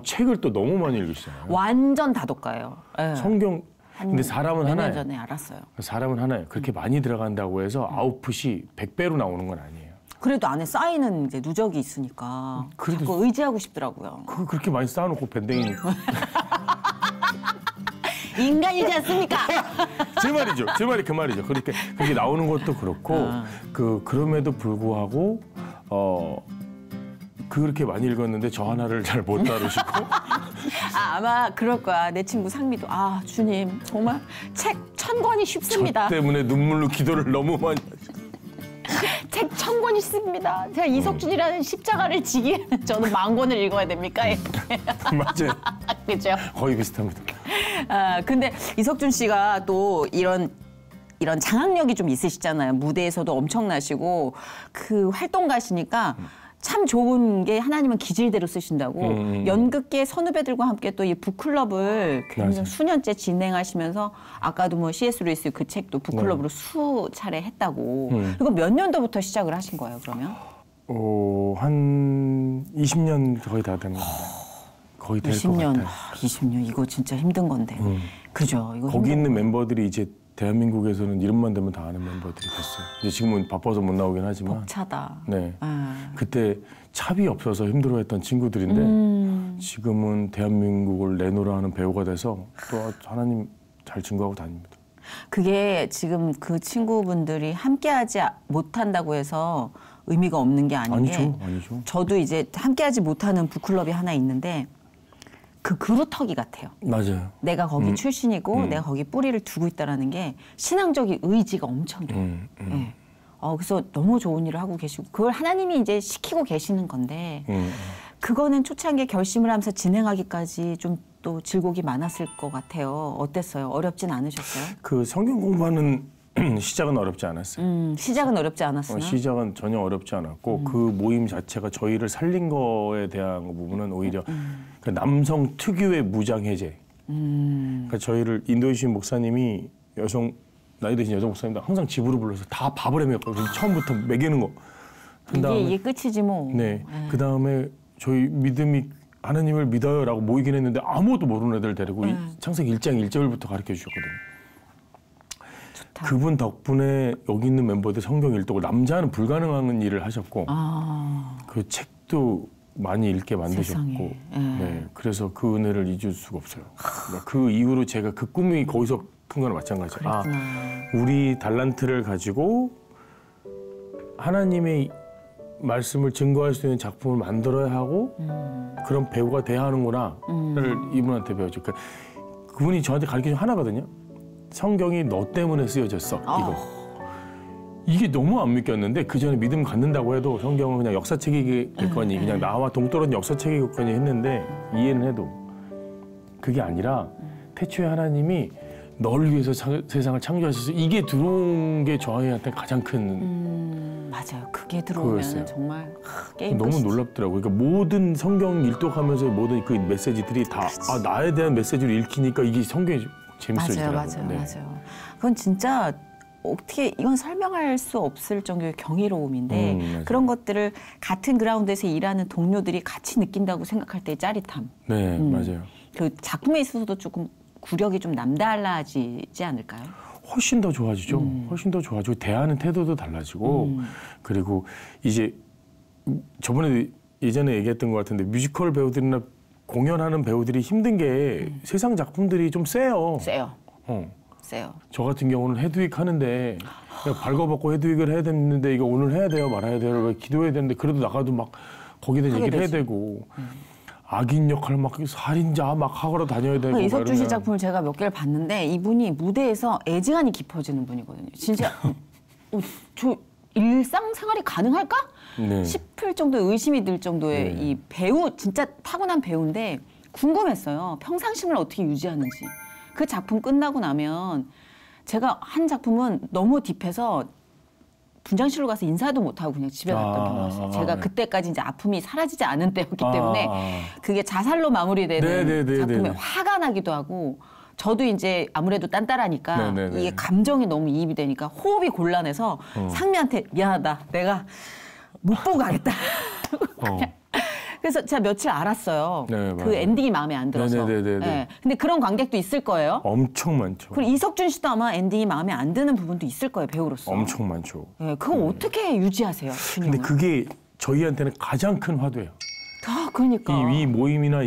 책을 또 너무 많이 읽으시잖아요. 완전 다독가요. 네. 성경 근데 사람은 몇 년 하나예요. 전에 알았어요. 사람은 하나예요. 그렇게 많이 들어간다고 해서 아웃풋이 100배로 나오는 건 아니에요. 그래도 안에 쌓이는 이제 누적이 있으니까 그래도 자꾸 의지하고 싶더라고요. 그렇게 많이 쌓아놓고 밴댕이니까. 인간이지 않습니까? 제 말이죠. 제 말이 그 말이죠. 그렇게 나오는 것도 그렇고 그럼에도 불구하고 그렇게 많이 읽었는데 저 하나를 잘 못 다루시고. 아마 그럴 거야. 내 친구 상미도 주님 정말 책 1000권이 쉽습니다. 저 때문에 눈물로 기도를 너무 많이 하죠. 책 1000권이 쉽습니다. 제가 이석준이라는 십자가를 지기에는 저는 10,000권을 읽어야 됩니까? 맞아요. 그죠? 거의 비슷합니다. 근데 이석준 씨가 또 이런 장악력이 좀 있으시잖아요. 무대에서도 엄청나시고 그 활동가시니까 참 좋은 게 하나님은 기질대로 쓰신다고 연극계 선후배들과 함께 또 이 북클럽을 굉장히 수년째 진행하시면서 아까도 뭐 C.S. 루이스 그 책도 북클럽으로 수차례 했다고. 이거 몇 년도부터 시작을 하신 거예요, 그러면? 한 20년 거의 다 된 것 같아요. 거의 될 것 20년, 같아요. 20년 이거 진짜 힘든 건데. 그죠? 이거 거기 힘든 있는 멤버들이 이제 대한민국에서는 이름만 대면 다 아는 멤버들이 됐어요. 이제 지금은 바빠서 못 나오긴 하지만. 벅차다. 네. 그때 차비 없어서 힘들어했던 친구들인데 지금은 대한민국을 내노라 하는 배우가 돼서 또 하나님 잘 증거하고 다닙니다. 그게 지금 그 친구분들이 함께하지 못한다고 해서 의미가 없는 게 아닌 게 아니죠. 저도 이제 함께하지 못하는 북클럽이 하나 있는데 그 그루터기 같아요. 맞아요. 내가 거기 출신이고 내가 거기 뿌리를 두고 있다라는 게 신앙적인 의지가 엄청 돼요. 네. 그래서 너무 좋은 일을 하고 계시고 그걸 하나님이 이제 시키고 계시는 건데 그거는 초창기에 결심을 하면서 진행하기까지 좀 또 질곡이 많았을 것 같아요. 어땠어요? 어렵진 않으셨어요? 그 성경 공부하는 시작은 어렵지 않았어요. 시작은 어렵지 않았으나? 시작은 전혀 어렵지 않았고 그 모임 자체가 저희를 살린 거에 대한 부분은 오히려 그 남성 특유의 무장 해제. 그러니까 저희를 인도이신 목사님이 나이 드신 여성 목사님들 항상 집으로 불러서 다 밥을 해먹고 처음부터 먹이는 거. 이게 끝이지 뭐. 네. 그 다음에 저희 믿음이 하나님을 믿어요라고 모이긴 했는데 아무것도 모르는 애들 데리고 창세기 1장 1절부터 가르쳐 주셨거든요. 좋다. 그분 덕분에 여기 있는 멤버들 성경 일독을 남자는 불가능한 일을 하셨고 그 책도 많이 읽게 만드셨고 네, 그래서 그 은혜를 잊을 수가 없어요. 그러니까 그 이후로 제가 그 꿈이 거기서 큰 거나 마찬가지예요. 우리 달란트를 가지고 하나님의 말씀을 증거할 수 있는 작품을 만들어야 하고 그런 배우가 돼야 하는구나를 이분한테 배웠죠. 그러니까 그분이 저한테 가르쳐준 하나거든요. 성경이 너 때문에 쓰여졌어. 이게 너무 안 믿겼는데 그 전에 믿음 갖는다고 해도 성경은 그냥 역사책이겠거니 그냥 나와 동떨어진 역사책이겠거니 했는데 이해는 해도 그게 아니라 태초에 하나님이 너를 위해서 세상을 창조하셔서 이게 들어온 게 저희한테 가장 큰 맞아요. 그게 들어오면 정말 게임 너무 끝이지. 놀랍더라고요. 그러니까 모든 성경 일독하면서 모든 그 메시지들이 다 나에 대한 메시지를 읽히니까 이게 성경이 재밌어지더라고요. 맞아요. 그건 진짜 어떻게 이건 설명할 수 없을 정도의 경이로움인데 그런 것들을 같은 그라운드에서 일하는 동료들이 같이 느낀다고 생각할 때의 짜릿함. 네, 맞아요. 그 작품에 있어서도 조금 구력이 좀 남달라지지 않을까요? 훨씬 더 좋아지죠. 훨씬 더 좋아지고 대하는 태도도 달라지고 그리고 이제 저번에 예전에 얘기했던 것 같은데 뮤지컬 배우들이나 공연하는 배우들이 힘든 게 세상 작품들이 좀 세요. 세요. 세요. 저 같은 경우는 헤드윅 하는데 발궈벗고 헤드윅을 해야 되는데 이거 오늘 해야 돼요 말아야 돼요 기도해야 되는데 그래도 나가도 막 거기다 얘기를 해야 되고 악인 역할 막 살인자 막 하러 다녀야 되고 이석준 씨 작품을 제가 몇 개를 봤는데 이분이 무대에서 애증안이 깊어지는 분이거든요. 진짜 저 일상생활이 가능할까? 네. 싶을 정도의 의심이 들 정도의 이 배우 진짜 타고난 배우인데 궁금했어요. 평상심을 어떻게 유지하는지. 그 작품 끝나고 나면 제가 한 작품은 너무 딥해서 분장실로 가서 인사도 못하고 그냥 집에 갔던 경우가 있어요. 제가 그때까지 이제 아픔이 사라지지 않은 때였기 때문에 그게 자살로 마무리되는 작품에 화가 나기도 하고 저도 이제 아무래도 딴따라니까 이게 감정이 너무 이입이 되니까 호흡이 곤란해서 상미한테 미안하다. 내가 못 보고 가겠다. 그래서 제가 며칠 알았어요. 네, 그 엔딩이 마음에 안 들어서. 네. 근데 그런 관객도 있을 거예요. 엄청 많죠. 그리고 이석준 씨도 아마 엔딩이 마음에 안 드는 부분도 있을 거예요, 배우로서. 엄청 많죠. 네, 그거 어떻게 유지하세요? 근데 그게 저희한테는 가장 큰 화두예요. 그러니까. 이 모임이나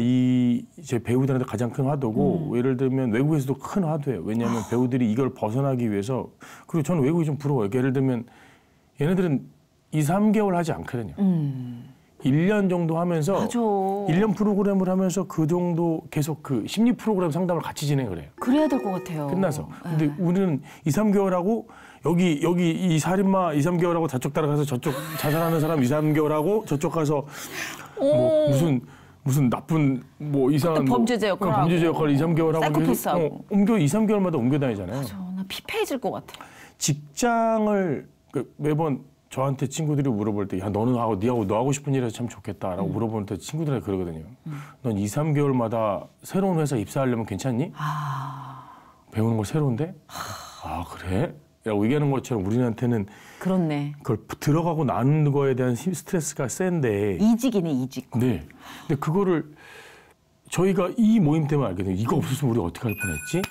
제 배우들한테 가장 큰 화두고 예를 들면 외국에서도 큰 화두예요. 왜냐하면 배우들이 이걸 벗어나기 위해서 그리고 저는 외국이 좀 부러워요. 예를 들면 얘네들은 2, 3개월 하지 않거든요. 1년 정도 하면서 맞아. 1년 프로그램을 하면서 그 정도 계속 그 심리 프로그램 상담을 같이 진행을 해요. 그래야 될 것 같아요. 끝나서. 근데 우리는 2, 3개월 하고 여기 이 살인마 2, 3개월 하고 저쪽 따라가서 저쪽 자살하는 사람 2, 3개월 하고 저쪽 가서 뭐 무슨 나쁜 뭐 이상한 범죄자 역할 하고 범죄자 역할 2, 3개월 하고 사이코패스하고 옮겨 2, 3개월마다 옮겨 다니잖아요. 맞아. 나 피폐해질 것 같아. 직장을 매번 저한테 친구들이 물어볼 때 야 너는 하고 너 하고 싶은 일 해서 참 좋겠다라고 물어보는 때 친구들한테 그러거든요. 넌 2, 3개월마다 새로운 회사 입사하려면 괜찮니? 배우는 거 새로운데? 그래? 라고 얘기하는 것처럼 우리한테는 그렇네. 그걸 들어가고 나는 거에 대한 스트레스가 센데 이직이네, 이직. 네. 근데 그거를 저희가 이 모임 때문에 알게 돼요. 이거 없었으면 우리가 어떻게 할 뻔했지?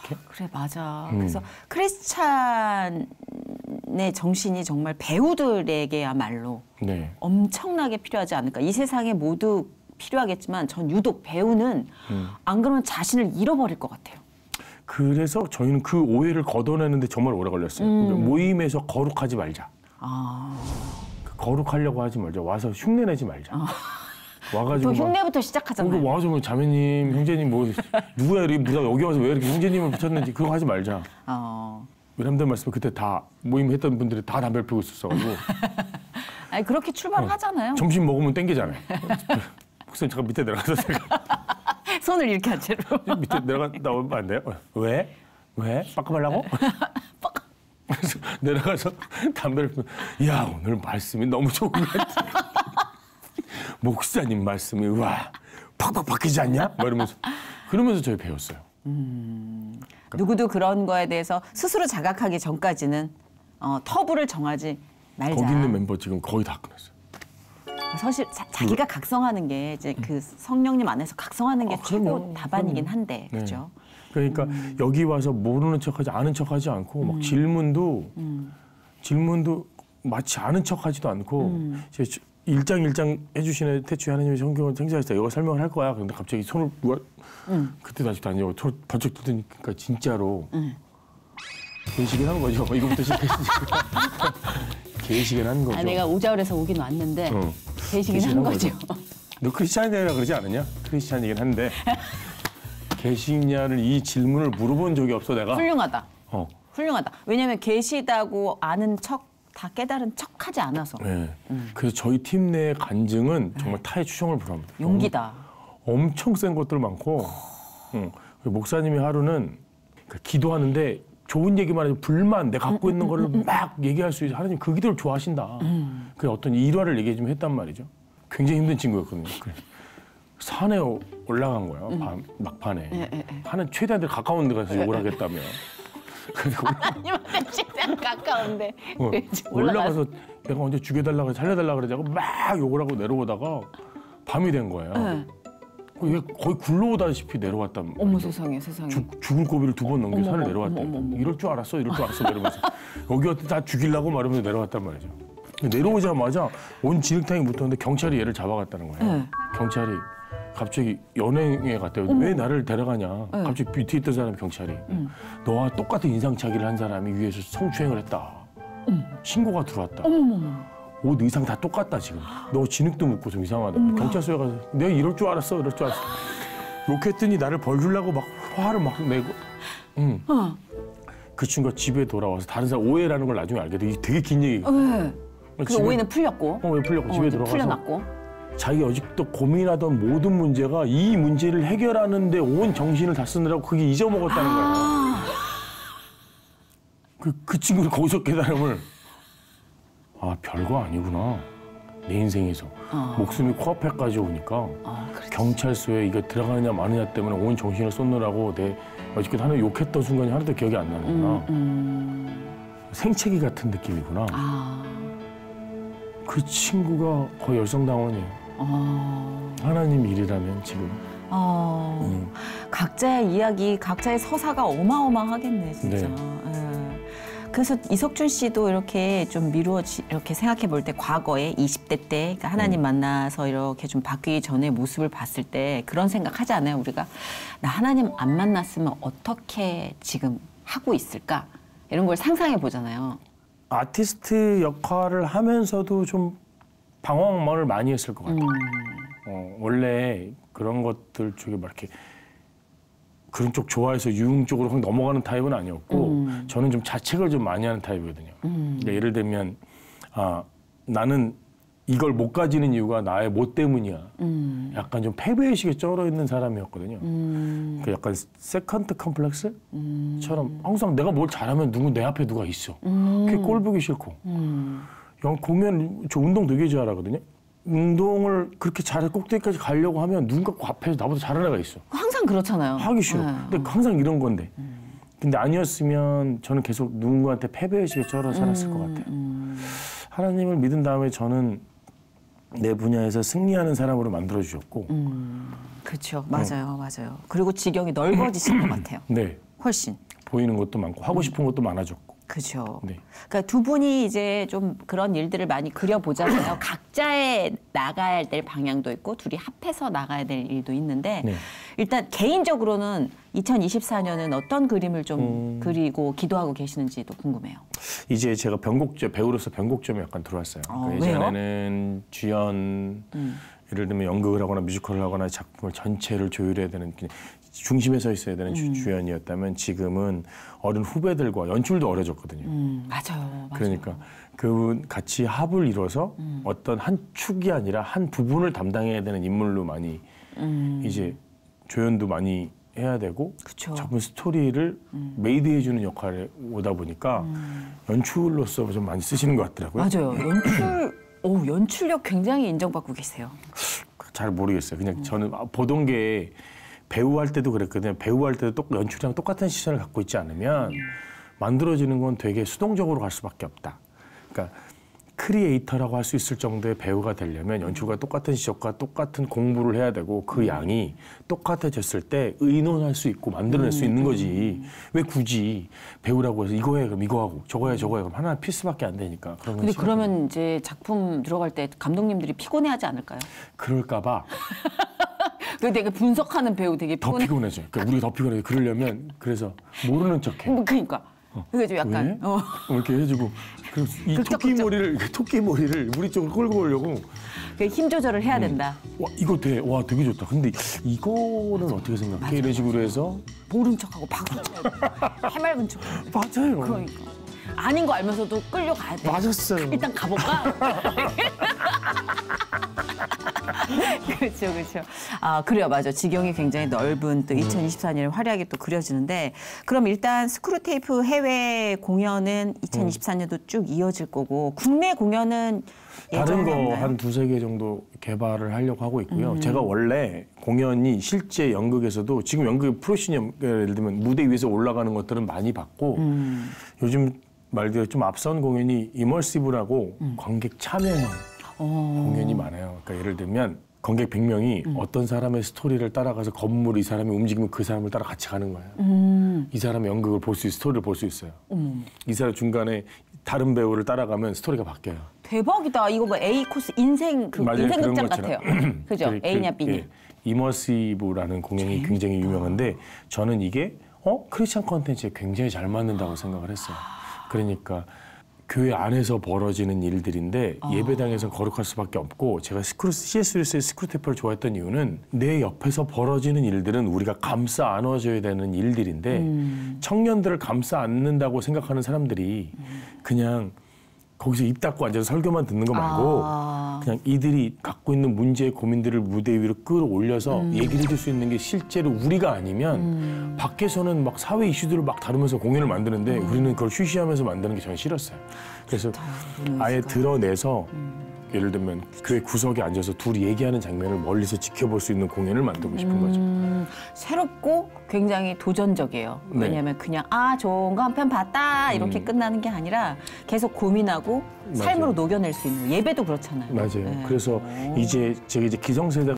이렇게. 이렇게. 그래 맞아. 그래서 크리스찬의 정신이 정말 배우들에게야말로 네. 엄청나게 필요하지 않을까. 이 세상에 모두 필요하겠지만 전 유독 배우는 안 그러면 자신을 잃어버릴 것 같아요. 그래서 저희는 그 오해를 걷어내는데 정말 오래 걸렸어요. 그러니까 모임에서 거룩하지 말자. 거룩하려고 하지 말자. 와서 흉내내지 말자. 와가지고 또 흉내부터 시작하잖아요. 와서 뭐 자매님, 형제님 뭐 누구야 이렇게 여기 와서 왜 이렇게 형제님을 붙였는지 그거 하지 말자. 이람들 말씀에 그때 다 모임했던 분들이 다 담배를 피우고 있었어가지고. 아니 그렇게 출발을 하잖아요. 점심 먹으면 땡기잖아요. 목사님 잠깐 밑에 내려가서 제가 손을 이렇게 한 채로. 밑에 내려갔다 오면 안 돼요? 왜? 왜? 빠까말라고? 그래서 내려가서 담배를 피우면 야 오늘 말씀이 너무 좋은 것 같아. 목사님 말씀이 와 팍팍 박히지 않냐? 막 이러면서 그러면서 저희 배웠어요. 누구도 그런 거에 대해서 스스로 자각하기 전까지는 터부를 정하지 말자. 거기 있는 멤버 지금 거의 다 끊었어요. 사실 자기가 각성하는 게 이제 그 성령님 안에서 각성하는 게 최고 그럼요. 답안이긴 그럼요. 한데 네. 그렇죠. 그러니까 여기 와서 모르는 척하지 아는 척하지 않고 막 질문도 마치 아는 척하지도 않고 일장 해주시는 태초에 하나님의 성경을 생사했어요. 이거 설명을 할 거야. 그런데 갑자기 손을 누가 그때도 아직도 아니고 손을 번쩍 들으니까 진짜로 계시긴 한 거죠. 이거부터 시작했으니까 계시긴 한 거죠. 내가 오자울에서 오긴 왔는데 계시긴 한 거죠. 너 크리스찬이라 그러지 않았냐? 크리스찬이긴 한데 계시냐를 이 질문을 물어본 적이 없어 내가. 훌륭하다. 훌륭하다. 왜냐하면 계시다고 아는 척 다 깨달은 척하지 않아서. 네. 그래서 저희 팀 내 간증은 정말 타의 추종을 불허합니다. 용기다. 엄청 센 것들 많고 목사님이 하루는 기도하는데 좋은 얘기만 해도 불만 내가 갖고 있는 거를 막 얘기할 수 있어. 하나님 그 기도를 좋아하신다. 그 어떤 일화를 얘기 좀 했단 말이죠. 굉장히 힘든 친구였거든요. 산에 올라간 거야. 막판에. 하는 최대한 가까운 데 가서 욕을 하겠다며. 하나님한테 최대한 가까운데 올라가서 내가 언제 죽여달라고 살려달라고 그러자고 막 욕을 하고 내려오다가 밤이 된 거예요. 얘 거의 굴러오다시피 내려왔단 말이에요. 어머 세상에 세상에. 죽을 고비를 2번 넘겨 산을 어머, 내려왔대. 어머. 이럴 줄 알았어 이러면서 여기 어떻게 다 죽이려고 말하면서 내려왔단 말이죠. 내려오자마자 온 진흙탕이 붙었는데 경찰이 얘를 잡아갔다는 거예요. 경찰이 갑자기 연행에 갔대요. 왜 나를 데려가냐. 갑자기 밑에 있던 사람이 경찰이. 너와 똑같은 인상착의를 한 사람이 위에서 성추행을 했다. 신고가 들어왔다. 옷 의상 다 똑같다 지금. 너 진흙도 묻고 좀 이상하다. 경찰서에 가서 내가 이럴 줄 알았어. 욕했더니 나를 벌주려고 막 화를 막 내고. 그 친구가 집에 돌아와서 다른 사람 오해라는 걸 나중에 알게 돼. 이게 되게 긴 얘기예요. 그 오해는 풀렸고. 왜 풀렸고 집에 들어가서. 풀려났고. 자기 아직도 고민하던 모든 문제가 이 문제를 해결하는데 온 정신을 다 쓰느라고 그게 잊어먹었다는 거예요. 그 친구는 거기서 깨달음을 별거 아니구나. 내 인생에서. 목숨이 코앞에까지 오니까 경찰서에 이게 들어가느냐 마느냐 때문에 온 정신을 쏟느라고 내 어저께 하나 욕했던 순간이 하나도 기억이 안 나는구나. 생채기 같은 느낌이구나. 그 친구가 거의 열성당원이에요. 하나님 일이라면 지금. 각자의 이야기, 각자의 서사가 어마어마하겠네 진짜. 네. 그래서 이석준 씨도 이렇게 좀 이렇게 생각해 볼 때 과거에 20대 때 그러니까 하나님 만나서 이렇게 좀 바뀌기 전에 모습을 봤을 때 그런 생각 하지 않아요? 우리가 나 하나님 안 만났으면 어떻게 지금 하고 있을까? 이런 걸 상상해 보잖아요. 아티스트 역할을 하면서도 좀 방황을 많이 했을 것 같아요. 원래 그런 것들 쪽에 막 이렇게 그런 쪽 좋아해서 유흥 쪽으로 확 넘어가는 타입은 아니었고 저는 좀 자책을 좀 많이 하는 타입이거든요. 그러니까 예를 들면 나는 이걸 못 가지는 이유가 나의 못 때문이야. 약간 좀 패배의식에 쩔어 있는 사람이었거든요. 그러니까 약간 세컨드 컴플렉스처럼 항상 내가 뭘 잘하면 내 앞에 누가 있어. 그게 꼴 보기 싫고. 공연, 저 운동 되게 잘하거든요. 운동을 그렇게 잘해 꼭대기까지 가려고 하면 누군가 앞에서 나보다 잘하는 애가 있어. 항상 그렇잖아요. 하기 싫어. 근데 항상 이런 건데. 근데 아니었으면 저는 계속 누군가한테 패배의식에 쩔어 살았을 것 같아요. 하나님을 믿은 다음에 저는 내 분야에서 승리하는 사람으로 만들어주셨고. 그렇죠. 맞아요. 맞아요. 그리고 지경이 넓어지신 것 같아요. 네. 훨씬. 보이는 것도 많고 하고 싶은 것도 많아졌고. 그죠. 네. 그러니까 두 분이 이제 좀 그런 일들을 많이 그려보잖아요. 각자의 나가야 될 방향도 있고 둘이 합해서 나가야 될 일도 있는데 네. 일단 개인적으로는 2024년은 어떤 그림을 좀 그리고 기도하고 계시는지도 궁금해요. 이제 제가 배우로서 변곡점이 약간 들어왔어요. 그러니까 왜요? 예전에는 주연 예를 들면 연극을 하거나 뮤지컬을 하거나 작품을 전체를 조율해야 되는 중심에 서 있어야 되는 주연이었다면 지금은 어린 후배들과 연출도 어려졌거든요. 맞아요. 그러니까 그 같이 합을 이뤄서 어떤 한 축이 아니라 한 부분을 담당해야 되는 인물로 많이 이제 조연도 많이 해야 되고 그쵸. 작품 스토리를 메이드해주는 역할에 오다 보니까 연출로서 좀 많이 쓰시는 것 같더라고요. 맞아요. 연출력 굉장히 인정받고 계세요. 잘 모르겠어요. 그냥 저는 보던 게 배우 할 때도 그랬거든요. 배우 할 때도 연출이랑 똑같은 시선을 갖고 있지 않으면 만들어지는 건 되게 수동적으로 갈 수밖에 없다. 그러니까 크리에이터라고 할 수 있을 정도의 배우가 되려면 연출과 똑같은 시각과 똑같은 공부를 해야 되고 그 양이 똑같아졌을 때 의논할 수 있고 만들어낼 수 있는 거지. 왜 굳이 배우라고 해서 이거 해 그럼 이거 하고 저거 해 저거 해 그럼 하나 피스밖에 안 되니까. 근데 그러면 이제 작품 들어갈 때 감독님들이 피곤해하지 않을까요? 그럴까 봐. 그 되게 분석하는 배우 되게 더 피곤해져요. 그러니까 우리가 더 피곤해요. 그러려면 그래서 모르는 척해. 그러니까. 그게 좀 약간 이렇게 해주고 이 토끼 머리를 우리 쪽으로 끌고 오려고 힘 조절을 해야 된다. 와 이거 와 되게 좋다. 근데 이거는 어떻게 생각해? 맞아. 이런 식으로 해서 모른 척하고 박수 해맑은 척. 맞아요. 그러니까 아닌 거 알면서도 끌려가야 돼. 맞았어요. 일단 가볼까? 그렇죠. 아, 그래요. 맞아. 지경이 굉장히 넓은 또 2024년의 활약이 또 그려지는데 그럼 일단 스크루테이프 해외 공연은 2024년도 쭉 이어질 거고 국내 공연은 다른 거 예정이 한 두세 개 정도 개발을 하려고 하고 있고요. 제가 원래 공연이 실제 연극에서도 지금 연극 프로시니엄 예를 들면 무대 위에서 올라가는 것들은 많이 봤고 요즘 말대로 좀 앞선 공연이 이머시브라고 관객 참여형 공연이 많아요. 그러니까 예를 들면 관객 100명이 어떤 사람의 스토리를 따라가서 건물 이 사람이 움직이면 그 사람을 따라 같이 가는 거예요. 이 사람의 연극을 볼 수 있어요. 스토리를 볼 수 있어요. 이 사람 중간에 다른 배우를 따라가면 스토리가 바뀌어요. 대박이다. 이거 뭐 A 코스 인생 극장 같아요. 그죠? A냐 B냐. 예, 이머시브라는 공연이 굉장히 유명한데 저는 이게 크리스찬 컨텐츠에 굉장히 잘 맞는다고 생각을 했어요. 그러니까 교회 안에서 벌어지는 일들인데 예배당에서 거룩할 수밖에 없고 제가 C.S. 루이스의 스크루테이프를 좋아했던 이유는 내 옆에서 벌어지는 일들은 우리가 감싸 안아줘야 되는 일들인데 청년들을 감싸 안는다고 생각하는 사람들이 그냥 거기서 입 닫고 앉아서 설교만 듣는 거 말고 그냥 이들이 갖고 있는 문제의 고민들을 무대 위로 끌어올려서 얘기를 해줄 수 있는 게 실제로 우리가 아니면 밖에서는 막 사회 이슈들을 막 다루면서 공연을 만드는데 우리는 그걸 쉬쉬하면서 만드는 게 저는 싫었어요. 그래서 아예 드러내서 예를 들면 교회 구석에 앉아서 둘이 얘기하는 장면을 멀리서 지켜볼 수 있는 공연을 만들고 싶은 거죠. 새롭고 굉장히 도전적이에요. 네. 왜냐하면 그냥 좋은 거 한 편 봤다 이렇게 끝나는 게 아니라 계속 고민하고 삶으로 녹여낼 수 있는 예배도 그렇잖아요. 맞아요. 네. 그래서 이제 제가 기성세대